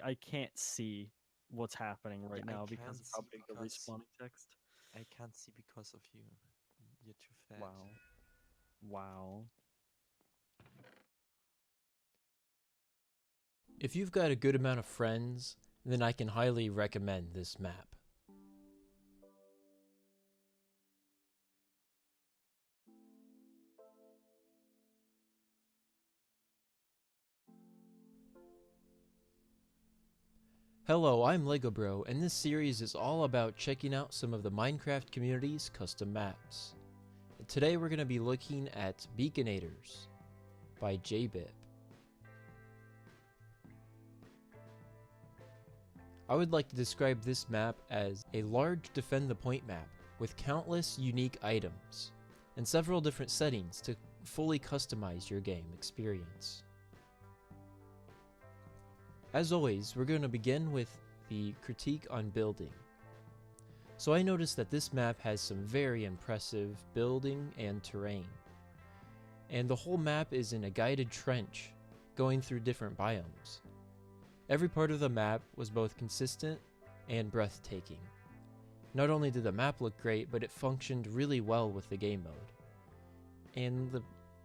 I can't see what's happening Yeah, right I now because can't of how see big the because respawning text. I can't see because of you. You're too fat. Wow. Wow. If you've got a good amount of friends, then I can highly recommend this map. Hello, I'm LegoBro, and this series is all about checking out some of the Minecraft community's custom maps. Today we're going to be looking at Beaconators by JBip. I would like to describe this map as a large defend the point map with countless unique items and several different settings to fully customize your game experience. As always, we're going to begin with the critique on building. So I noticed that this map has some very impressive building and terrain. And the whole map is in a guided trench, going through different biomes. Every part of the map was both consistent and breathtaking. Not only did the map look great, but it functioned really well with the game mode. And the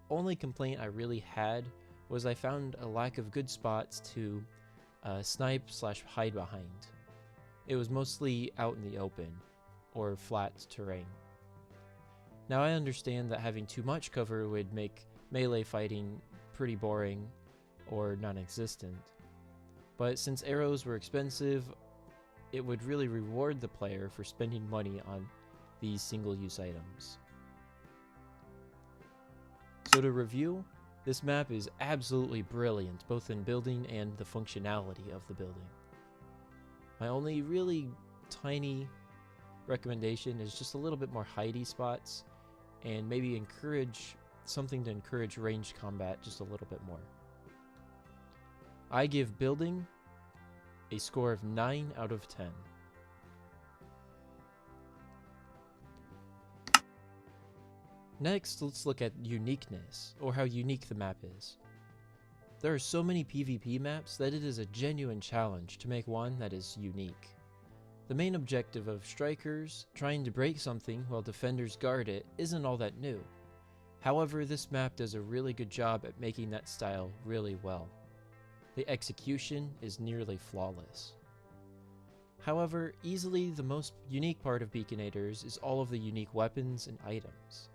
only complaint I really had was I found a lack of good spots to snipe/hide behind. It was mostly out in the open, or flat terrain. Now I understand that having too much cover would make melee fighting pretty boring or non-existent, but since arrows were expensive, it would really reward the player for spending money on these single-use items. So to review, this map is absolutely brilliant, both in building and the functionality of the building. My only really tiny recommendation is just a little bit more hidey spots, and maybe encourage something to encourage ranged combat just a little bit more. I give building a score of 9 out of 10. Next, let's look at uniqueness, or how unique the map is. There are so many PvP maps that it is a genuine challenge to make one that is unique. The main objective of strikers trying to break something while defenders guard it isn't all that new. However, this map does a really good job at making that style really well. The execution is nearly flawless. However, easily the most unique part of Beaconators is all of the unique weapons and items.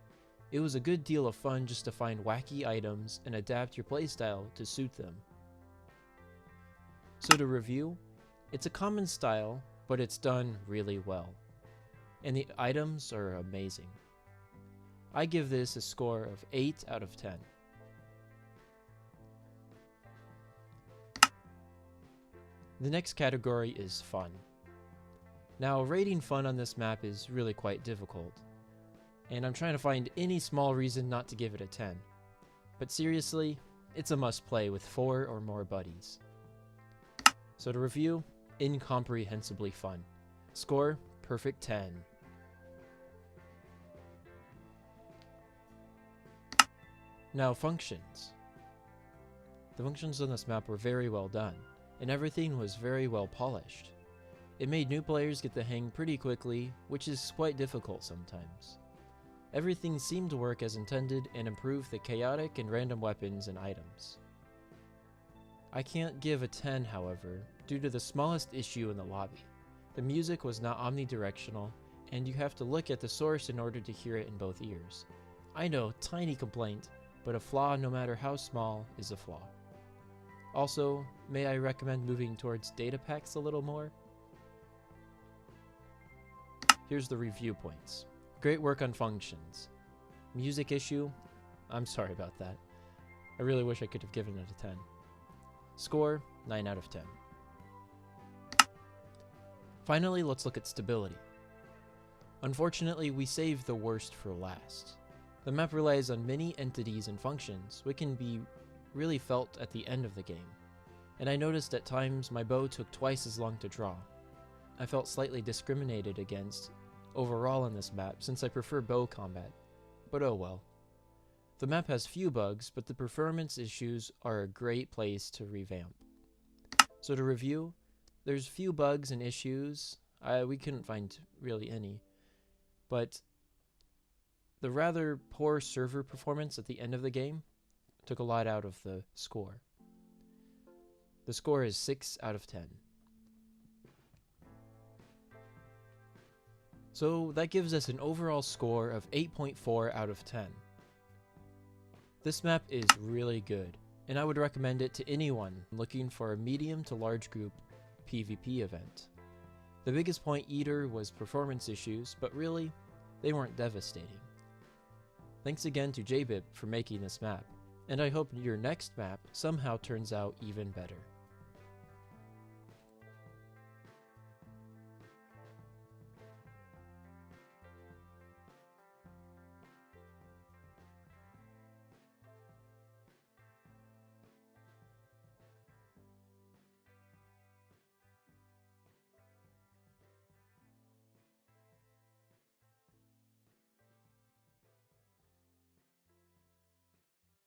It was a good deal of fun just to find wacky items and adapt your playstyle to suit them. So to review, it's a common style, but it's done really well. And the items are amazing. I give this a score of 8 out of 10. The next category is fun. Now, rating fun on this map is really quite difficult, and I'm trying to find any small reason not to give it a 10. But seriously, it's a must play with 4 or more buddies. So to review, incomprehensibly fun. Score, perfect 10. Now functions. The functions on this map were very well done, and everything was very well polished. It made new players get the hang pretty quickly, which is quite difficult sometimes. Everything seemed to work as intended and improved the chaotic and random weapons and items. I can't give a 10, however, due to the smallest issue in the lobby. The music was not omnidirectional, and you have to look at the source in order to hear it in both ears. I know, tiny complaint, but a flaw no matter how small is a flaw. Also, may I recommend moving towards data packs a little more? Here's the review points. Great work on functions. Music issue? I'm sorry about that. I really wish I could have given it a 10. Score, 9 out of 10. Finally, let's look at stability. Unfortunately, we saved the worst for last. The map relies on many entities and functions, which can be really felt at the end of the game. And I noticed at times my bow took twice as long to draw. I felt slightly discriminated against overall on this map since I prefer bow combat, but oh well. The map has few bugs, but the performance issues are a great place to revamp. So to review, there's few bugs and issues. We couldn't find really any. But the rather poor server performance at the end of the game took a lot out of the score. The score is 6 out of 10. So that gives us an overall score of 8.4 out of 10. This map is really good, and I would recommend it to anyone looking for a medium to large group PvP event. The biggest point either was performance issues, but really, they weren't devastating. Thanks again to JBib for making this map, and I hope your next map somehow turns out even better.